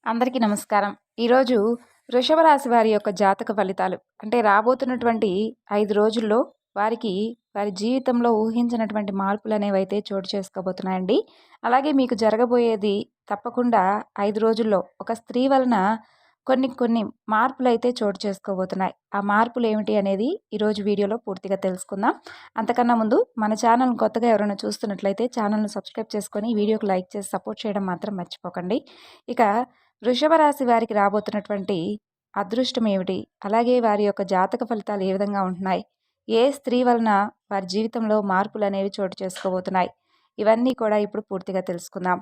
అందరికీ నమస్కారం. ఈరోజు వృషభ రాశి వారి యొక్క జాతక ఫలితాలు అంటే రాబోతున్నటువంటి 5 రోజుల్లో వారికి వారి జీవితంలో ఊహించినటువంటి మార్పులనేవైతే చోటు చేసుకోబోతున్నాయండి. అలాగే మీకు జరగబోయేది తప్పకుండా 5 రోజుల్లో ఒక స్త్రీ వలన కొన్ని మార్పులైతే చోటు చేసుకోబోతున్నాయి. ఆ మార్పులేమిటి అనేది ఈరోజు వీడియోలో పూర్తిగా తెలుసుకుందాం. అంతకన్నా ముందు మన ఛానల్‌ని కొత్తగా ఎవరైనా చూస్తున్నట్లయితే ఛానల్‌ని సబ్స్క్రైబ్ చేసుకొని వీడియోకి లైక్ చేసి సపోర్ట్ చేయడం మాత్రం మర్చిపోకండి. ఇక వృషభ రాశి వారికి రాబోతున్నటువంటి అదృష్టం ఏమిటి? అలాగే వారి యొక్క జాతక ఫలితాలు ఏ విధంగా ఉంటున్నాయి? ఏ స్త్రీ వలన వారి జీవితంలో మార్పులనేవి చోటు చేసుకోబోతున్నాయి? ఇవన్నీ కూడా ఇప్పుడు పూర్తిగా తెలుసుకుందాం.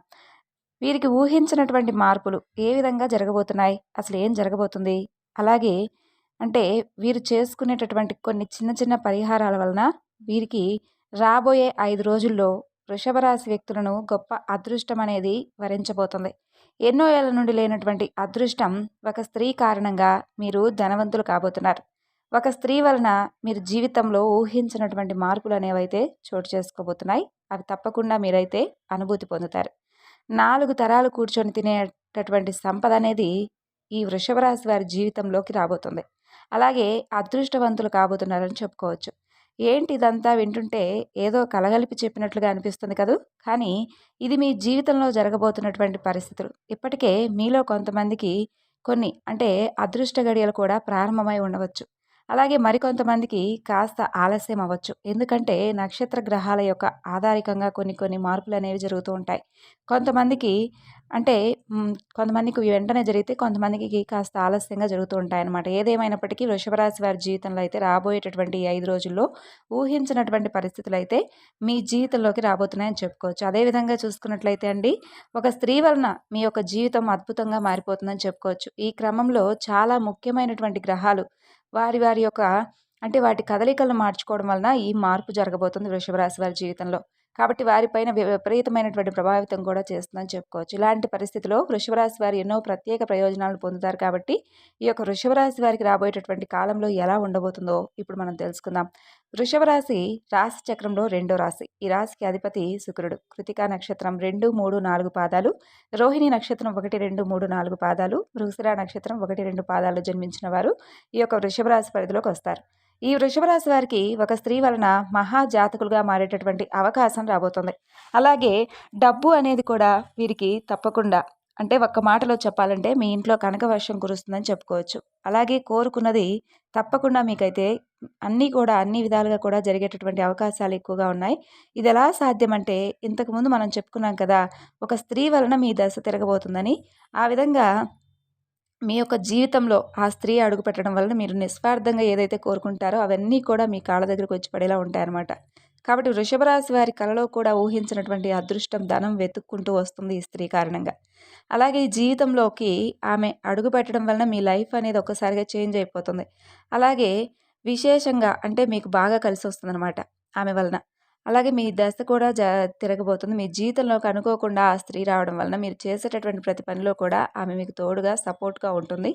వీరికి ఊహించినటువంటి మార్పులు ఏ విధంగా జరగబోతున్నాయి? అసలు ఏం జరగబోతుంది? అలాగే అంటే వీరు చేసుకునేటటువంటి కొన్ని చిన్న చిన్న పరిహారాల వలన వీరికి రాబోయే 5 రోజుల్లో వృషభ రాశి వ్యక్తులను గొప్ప అదృష్టం అనేది వరించబోతుంది. ఎన్నో ఏళ్ల నుండి లేనటువంటి అదృష్టం ఒక స్త్రీ కారణంగా మీరు ధనవంతులు కాబోతున్నారు. ఒక స్త్రీ వలన మీరు జీవితంలో ఊహించినటువంటి మార్పులు అనేవైతే చోటు చేసుకోబోతున్నాయి. అవి తప్పకుండా మీరైతే అనుభూతి పొందుతారు. 4 తరాలు కూర్చొని తినేటటువంటి సంపద అనేది ఈ వృషభ రాశి వారి జీవితంలోకి రాబోతుంది. అలాగే అదృష్టవంతులు కాబోతున్నారని చెప్పుకోవచ్చు. ఏంటి ఇదంతా వింటుంటే ఏదో కలగలిపి చెప్పినట్లుగా అనిపిస్తుంది కదూ! కానీ ఇది మీ జీవితంలో జరగబోతున్నటువంటి పరిస్థితులు. ఇప్పటికే మీలో కొంతమందికి కొన్ని అంటే అదృష్ట గడియలు కూడా ప్రారంభమై ఉండవచ్చు. అలాగే మరికొంతమందికి కాస్త ఆలస్యం అవ్వచ్చు. ఎందుకంటే నక్షత్ర గ్రహాల యొక్క ఆధారికంగా కొన్ని మార్పులనేవి జరుగుతూ ఉంటాయి. కొంతమందికి అంటే కొంతమందికి వెంటనే జరిగితే కొంతమందికి కాస్త ఆలస్యంగా జరుగుతూ ఉంటాయన్నమాట. ఏదేమైనప్పటికీ వృషభ రాశి వారి జీవితంలో అయితే రాబోయేటటువంటి ఈ 5 రోజుల్లో ఊహించినటువంటి పరిస్థితులైతే మీ జీవితంలోకి రాబోతున్నాయని చెప్పుకోవచ్చు. అదేవిధంగా చూసుకున్నట్లయితే అండి, ఒక స్త్రీ వలన మీ యొక్క జీవితం అద్భుతంగా మారిపోతుందని చెప్పుకోవచ్చు. ఈ క్రమంలో చాలా ముఖ్యమైనటువంటి గ్రహాలు వారి వారి యొక్క అంటే వాటి కదలికలను మార్చుకోవడం వలన ఈ మార్పు జరగబోతుంది వృషభ రాశి వారి జీవితంలో. కాబట్టి వారిపైన విపరీతమైనటువంటి ప్రభావితం కూడా చేస్తుందని చెప్పుకోవచ్చు. ఇలాంటి పరిస్థితిలో వృషభ రాశి వారు ఎన్నో ప్రత్యేక ప్రయోజనాలను పొందుతారు. కాబట్టి ఈ యొక్క వృషభ రాశి వారికి రాబోయేటటువంటి కాలంలో ఎలా ఉండబోతుందో ఇప్పుడు మనం తెలుసుకుందాం. వృషభ రాశి రాశి చక్రంలో 2వ రాశి. ఈ రాశికి అధిపతి శుక్రుడు. కృతికా నక్షత్రం 2, 3, 4 పాదాలు, రోహిణి నక్షత్రం 1, 2, 3, 4 పాదాలు, మృగశిర నక్షత్రం 1, 2 పాదాలు జన్మించిన వారు ఈ యొక్క వృషభ రాశి పరిధిలోకి వస్తారు. ఈ వృషభ రాశి వారికి ఒక స్త్రీ వలన మహా జాతకులుగా మారేటటువంటి అవకాశం రాబోతుంది. అలాగే డబ్బు అనేది కూడా వీరికి తప్పకుండా అంటే ఒక్క మాటలో చెప్పాలంటే మీ ఇంట్లో కనక వర్షం కురుస్తుందని చెప్పుకోవచ్చు. అలాగే కోరుకున్నది తప్పకుండా మీకైతే అన్ని విధాలుగా కూడా జరిగేటటువంటి అవకాశాలు ఎక్కువగా ఉన్నాయి. ఇది ఎలా సాధ్యమంటే ఇంతకుముందు మనం చెప్పుకున్నాం కదా, ఒక స్త్రీ వలన మీ దశ తిరగబోతుందని. ఆ విధంగా మీ యొక్క జీవితంలో ఆ స్త్రీ అడుగుపెట్టడం వలన మీరు నిస్వార్థంగా ఏదైతే కోరుకుంటారో అవన్నీ కూడా మీ కాళ్ళ దగ్గరకు వచ్చి పడేలా ఉంటాయన్నమాట. కాబట్టి వృషభ రాశి వారి కలలో కూడా ఊహించినటువంటి అదృష్టం, ధనం వెతుక్కుంటూ వస్తుంది ఈ స్త్రీ కారణంగా. అలాగే ఈ జీవితంలోకి ఆమె అడుగుపెట్టడం వలన మీ లైఫ్ అనేది ఒక్కసారిగా చేంజ్ అయిపోతుంది. అలాగే విశేషంగా అంటే మీకు బాగా కలిసి వస్తుందన్నమాట ఆమె వలన. అలాగే మీ దశ కూడా తిరగబోతుంది. మీ జీవితంలోకి అనుకోకుండా ఆ స్త్రీ రావడం వలన మీరు చేసేటటువంటి ప్రతి పనిలో కూడా ఆమె మీకు తోడుగా, సపోర్ట్‌గా ఉంటుంది.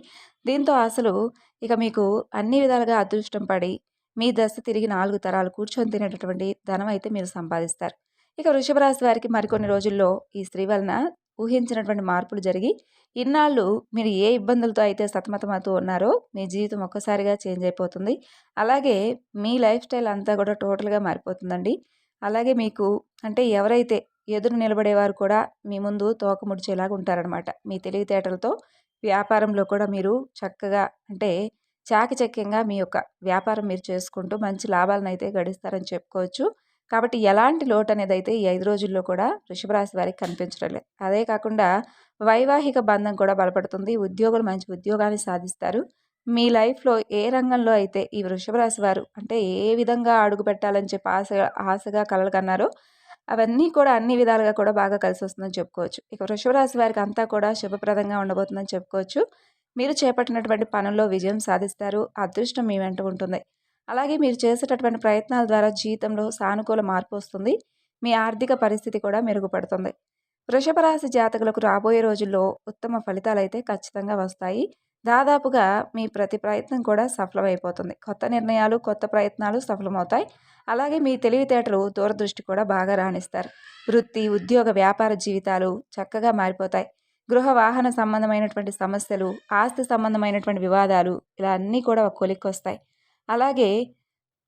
దీంతో అసలు ఇక మీకు అన్ని విధాలుగా అదృష్టం పడి మీ దశ తిరిగి 4 తరాలు కూర్చొని తినేటటువంటి ధనం అయితే మీరు సంపాదిస్తారు. ఇక వృషభ రాశి వారికి మరికొన్ని రోజుల్లో ఈ స్త్రీ వలన ఊహించినటువంటి మార్పులు జరిగి ఇన్నాళ్ళు మీరు ఏ ఇబ్బందులతో అయితే సతమతమవుతూ ఉన్నారో మీ జీవితం ఒక్కసారిగా చేంజ్ అయిపోతుంది. అలాగే మీ లైఫ్ స్టైల్ అంతా కూడా టోటల్‌గా మారిపోతుందండి. అలాగే మీకు అంటే ఎవరైతే ఎదురు నిలబడేవారు కూడా మీ ముందు తోక ముడిచేలాగా ఉంటారనమాట. మీ తెలివితేటలతో వ్యాపారంలో కూడా మీరు చక్కగా అంటే చాకచక్యంగా మీ యొక్క వ్యాపారం మీరు చేసుకుంటూ మంచి లాభాలనైతే గడిస్తారని చెప్పుకోవచ్చు. కాబట్టి ఎలాంటి లోటు అనేదైతే ఈ 5 రోజుల్లో కూడా వృషభ రాశి వారికి కనిపించడం లేదు. అదే కాకుండా వైవాహిక బంధం కూడా బలపడుతుంది. ఉద్యోగులు మంచి ఉద్యోగాన్ని సాధిస్తారు. మీ లైఫ్‌లో ఏ రంగంలో అయితే ఈ వృషభ రాశి వారు అంటే ఏ విధంగా అడుగు పెట్టాలని చెప్పి ఆశగా కలలు కన్నారో అవన్నీ కూడా అన్ని విధాలుగా కూడా బాగా కలిసొస్తుందని చెప్పుకోవచ్చు. ఇక వృషభ రాశి వారికి అంతా కూడా శుభప్రదంగా ఉండబోతుందని చెప్పుకోవచ్చు. మీరు చేపట్టినటువంటి పనుల్లో విజయం సాధిస్తారు. అదృష్టం మీ వెంట ఉంటుంది. అలాగే మీరు చేసేటటువంటి ప్రయత్నాల ద్వారా జీవితంలో సానుకూల మార్పు వస్తుంది. మీ ఆర్థిక పరిస్థితి కూడా మెరుగుపడుతుంది. వృషభ రాశి జాతకులకు రాబోయే రోజుల్లో ఉత్తమ ఫలితాలైతే ఖచ్చితంగా వస్తాయి. దాదాపుగా మీ ప్రతి ప్రయత్నం కూడా సఫలమైపోతుంది. కొత్త నిర్ణయాలు, కొత్త ప్రయత్నాలు సఫలమవుతాయి. అలాగే మీ తెలివితేటలు, దూరదృష్టి కూడా బాగా రాణిస్తారు. వృత్తి, ఉద్యోగ, వ్యాపార జీవితాలు చక్కగా మారిపోతాయి. గృహ వాహన సంబంధమైనటువంటి సమస్యలు, ఆస్తి సంబంధమైనటువంటి వివాదాలు ఇలా అన్నీ కూడా ఒక కొలిక్కొస్తాయి. అలాగే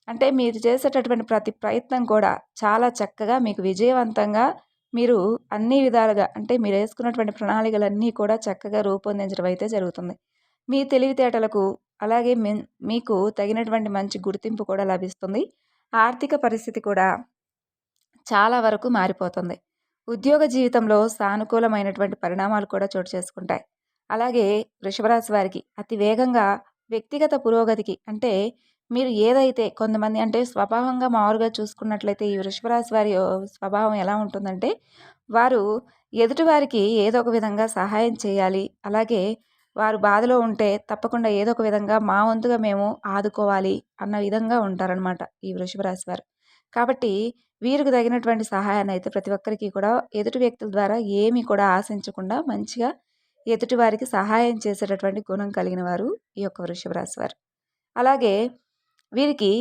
అంటే మీరు చేసేటటువంటి ప్రతి ప్రయత్నం కూడా చాలా చక్కగా మీకు విజయవంతంగా మీరు అన్ని విధాలుగా అంటే మీరు వేసుకున్నటువంటి ప్రణాళికలన్నీ కూడా చక్కగా రూపొందించడం అయితే జరుగుతుంది. మీ తెలివితేటలకు అలాగే మీకు తగినటువంటి మంచి గుర్తింపు కూడా లభిస్తుంది. ఆర్థిక పరిస్థితి కూడా చాలా వరకు మారిపోతుంది. ఉద్యోగ జీవితంలో సానుకూలమైనటువంటి పరిణామాలు కూడా చోటు చేసుకుంటాయి. అలాగే వృషభరాశి వారికి అతి వేగంగా వ్యక్తిగత పురోగతికి అంటే మీరు ఏదైతే కొంతమంది అంటే స్వభావంగా మామూలుగా చూసుకున్నట్లయితే ఈ వృషభరాశి వారి స్వభావం ఎలా ఉంటుందంటే వారు ఎదుటివారికి ఏదో ఒక విధంగా సహాయం చేయాలి. అలాగే వారు బాధలో ఉంటే తప్పకుండా ఏదో ఒక విధంగా మా వంతుగా మేము ఆదుకోవాలి అన్న విధంగా ఉంటారనమాట ఈ వృషభరాశి వారు. కాబట్టి వీరికి తగినటువంటి సహాయాన్ని అయితే ప్రతి ఒక్కరికి కూడా ఎదుటి వ్యక్తుల ద్వారా ఏమీ కూడా ఆశించకుండా మంచిగా ఎదుటి వారికి సహాయం చేసేటటువంటి గుణం కలిగిన వారు ఈ యొక్క వృషభ రాశి వారు. అలాగే వీరికి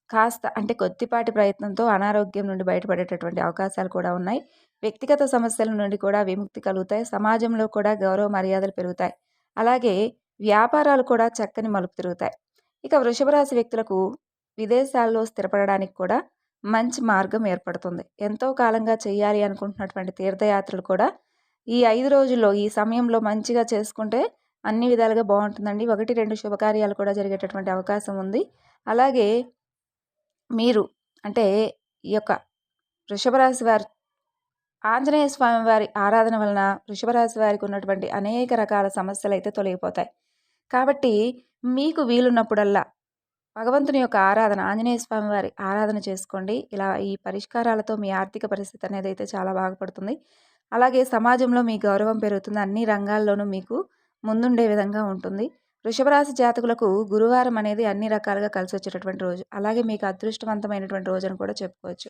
కాస్త అంటే కొద్దిపాటి ప్రయత్నంతో అనారోగ్యం నుండి బయటపడేటటువంటి అవకాశాలు కూడా ఉన్నాయి. వ్యక్తిగత సమస్యల నుండి కూడా విముక్తి కలుగుతాయి. సమాజంలో కూడా గౌరవ మర్యాదలు పెరుగుతాయి. అలాగే వ్యాపారాలు కూడా చక్కని మలుపు తిరుగుతాయి. ఇక వృషభ రాశి వ్యక్తులకు విదేశాల్లో స్థిరపడడానికి కూడా మంచి మార్గం ఏర్పడుతుంది. ఎంతో కాలంగా చేయాలి అనుకుంటున్నటువంటి తీర్థయాత్రలు కూడా ఈ 5 రోజుల్లో ఈ సమయంలో మంచిగా చేసుకుంటే అన్ని విధాలుగా బాగుంటుందండి. 1, 2 శుభకార్యాలు కూడా జరిగేటటువంటి అవకాశం ఉంది. అలాగే మీరు అంటే ఈ యొక్క వృషభ రాశి వారు ఆంజనేయ స్వామి వారి ఆరాధన వలన వృషభ రాశి వారికి ఉన్నటువంటి అనేక రకాల సమస్యలు అయితే తొలగిపోతాయి. కాబట్టి మీకు వీలున్నప్పుడల్లా భగవంతుని యొక్క ఆరాధన ఆంజనేయ స్వామి వారి ఆరాధన చేసుకోండి. ఇలా ఈ పరిష్కారాలతో మీ ఆర్థిక పరిస్థితి అనేది అయితే చాలా బాగుపడుతుంది. అలాగే సమాజంలో మీ గౌరవం పెరుగుతుంది. అన్ని రంగాల్లోనూ మీకు ముందుండే విధంగా ఉంటుంది. వృషభ రాశి జాతకులకు గురువారం అనేది అన్ని రకాలుగా కలిసి వచ్చేటటువంటి రోజు. అలాగే మీకు అదృష్టవంతమైనటువంటి రోజు అని కూడా చెప్పుకోవచ్చు.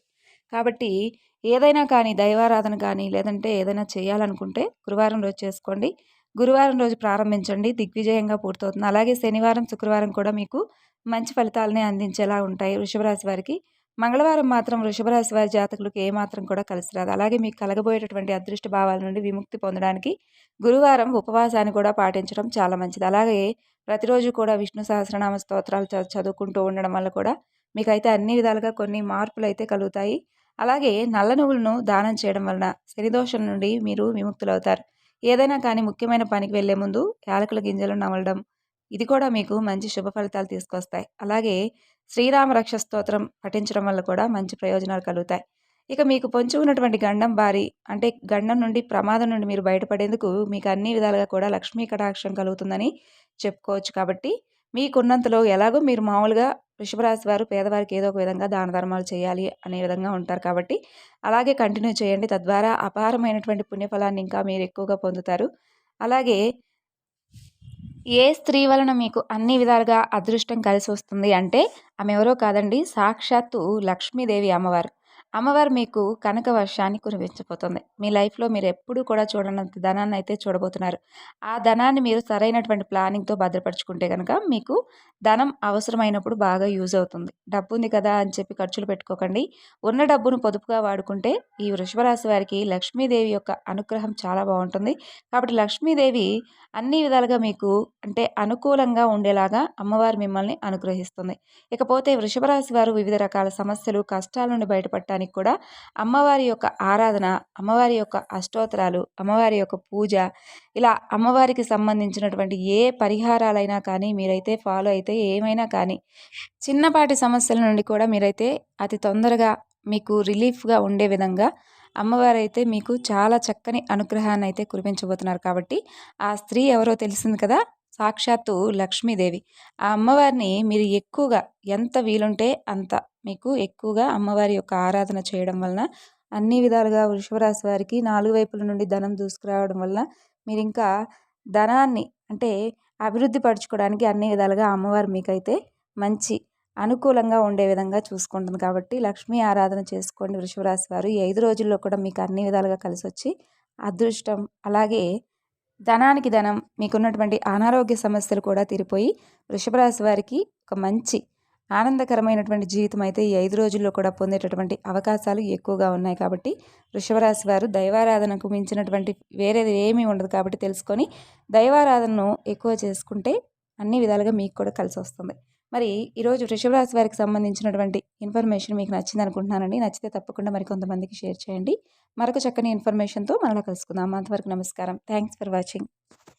కాబట్టి ఏదైనా కానీ దైవారాధన కానీ లేదంటే ఏదైనా చేయాలనుకుంటే గురువారం రోజు చేసుకోండి. గురువారం రోజు ప్రారంభించండి, దిగ్విజయంగా పూర్తవుతుంది. అలాగే శనివారం, శుక్రవారం కూడా మీకు మంచి ఫలితాలనే అందించేలా ఉంటాయి వృషభ రాశి వారికి. మంగళవారం మాత్రం వృషభ రాశి వారి జాతకులకు ఏమాత్రం కూడా కలిసి రాదు. అలాగే మీకు కలగబోయేటటువంటి అదృష్ట భావాల నుండి విముక్తి పొందడానికి గురువారం ఉపవాసాన్ని కూడా పాటించడం చాలా మంచిది. అలాగే ప్రతిరోజు కూడా విష్ణు సహస్రనామ స్తోత్రాలు చదువుకుంటూ ఉండడం వల్ల కూడా మీకైతే అన్ని విధాలుగా కొన్ని మార్పులు అయితే కలుగుతాయి. అలాగే నల్ల నువ్వులను దానం చేయడం వలన శనిదోషం నుండి మీరు విముక్తులవుతారు. ఏదైనా కానీ ముఖ్యమైన పనికి వెళ్లే ముందు యాలకుల గింజలు నమలడం ఇది కూడా మీకు మంచి శుభ ఫలితాలు తీసుకొస్తాయి. అలాగే శ్రీరామ రక్ష స్తోత్రం పఠించడం వల్ల కూడా మంచి ప్రయోజనాలు కలుగుతాయి. ఇక మీకు పొంచి ఉన్నటువంటి గండం బారి అంటే గండం నుండి ప్రమాదం నుండి మీరు బయటపడేందుకు మీకు అన్ని విధాలుగా కూడా లక్ష్మీ కటాక్షం కలుగుతుందని చెప్పుకోవచ్చు. కాబట్టి మీకున్నంతలో ఎలాగో మీరు మామూలుగా వృషభ రాశి వారు పేదవారికి ఏదో ఒక విధంగా దాన ధర్మాలు చేయాలి అనే విధంగా ఉంటారు. కాబట్టి అలాగే కంటిన్యూ చేయండి. తద్వారా అపారమైనటువంటి పుణ్యఫలాన్ని ఇంకా మీరు ఎక్కువగా పొందుతారు. అలాగే ఏ స్త్రీ వలన మీకు అన్ని విధాలుగా అదృష్టం కలిసి వస్తుంది అంటే ఆమె ఎవరో కాదండి, సాక్షాత్తు లక్ష్మీదేవి అమ్మవారు. అమ్మవారు మీకు కనక వర్షాన్ని కురిపించబోతుంది. మీ లైఫ్లో మీరు ఎప్పుడూ కూడా చూడనంత ధనాన్ని అయితే చూడబోతున్నారు. ఆ ధనాన్ని మీరు సరైనటువంటి ప్లానింగ్తో భద్రపరుచుకుంటే కనుక మీకు ధనం అవసరమైనప్పుడు బాగా యూజ్ అవుతుంది. డబ్బు ఉంది కదా అని చెప్పి ఖర్చులు పెట్టుకోకండి. ఉన్న డబ్బును పొదుపుగా వాడుకుంటే ఈ వృషభ రాశి వారికి లక్ష్మీదేవి యొక్క అనుగ్రహం చాలా బాగుంటుంది. కాబట్టి లక్ష్మీదేవి అన్ని విధాలుగా మీకు అంటే అనుకూలంగా ఉండేలాగా అమ్మవారు మిమ్మల్ని అనుగ్రహిస్తుంది. ఇకపోతే వృషభ రాశి వారు వివిధ రకాల సమస్యలు, కష్టాల నుండి బయటపడటానికి కూడా అమ్మవారి యొక్క ఆరాధన, అమ్మవారి యొక్క అష్టోత్తరాలు, అమ్మవారి యొక్క పూజ ఇలా అమ్మవారికి సంబంధించినటువంటి ఏ పరిహారాలైనా కానీ మీరైతే ఫాలో అయితే ఏమైనా కానీ చిన్నపాటి సమస్యల నుండి కూడా మీరైతే అతి తొందరగా మీకు రిలీఫ్గా ఉండే విధంగా అమ్మవారైతే మీకు చాలా చక్కని అనుగ్రహాన్ని అయితే కురిపించబోతున్నారు. కాబట్టి ఆ స్త్రీ ఎవరో తెలిసింది కదా, సాక్షాత్తు లక్ష్మీదేవి. ఆ అమ్మవారిని మీరు ఎక్కువగా ఎంత వీలుంటే అంత మీకు ఎక్కువగా అమ్మవారి యొక్క ఆరాధన చేయడం వలన అన్ని విధాలుగా వృషభ రాశి వారికి 4 వైపుల నుండి ధనం దూసుకురావడం వల్ల మీరు ఇంకా ధనాన్ని అంటే అభివృద్ధి పరచుకోవడానికి అన్ని విధాలుగా అమ్మవారు మీకైతే మంచి అనుకూలంగా ఉండే విధంగా చూసుకుంటుంది. కాబట్టి లక్ష్మీ ఆరాధన చేసుకోండి వృషభ రాశి వారు. ఈ 5 రోజుల్లో కూడా మీకు అన్ని విధాలుగా కలిసి వచ్చి అదృష్టం అలాగే ధనానికి ధనం, మీకున్నటువంటి అనారోగ్య సమస్యలు కూడా తీరిపోయి వృషభ రాశి వారికి ఒక మంచి ఆనందకరమైనటువంటి జీవితం అయితే ఈ 5 రోజుల్లో కూడా పొందేటటువంటి అవకాశాలు ఎక్కువగా ఉన్నాయి. కాబట్టి వృషభ రాశి వారు దైవారాధనకు మించినటువంటి వేరేది ఏమీ ఉండదు కాబట్టి తెలుసుకొని దైవారాధనను ఎక్కువ చేసుకుంటే అన్ని విధాలుగా మీకు కూడా కలిసి వస్తుంది. మరి ఈరోజు వృషభ రాశి వారికి సంబంధించినటువంటి ఇన్ఫర్మేషన్ మీకు నచ్చింది అనుకుంటున్నానండి. నచ్చితే తప్పకుండా మరి కొంతమందికి షేర్ చేయండి. మరొక చక్కని ఇన్ఫర్మేషన్తో మరలా కలుసుకుందాం. అంతవరకు నమస్కారం. Thanks for watching.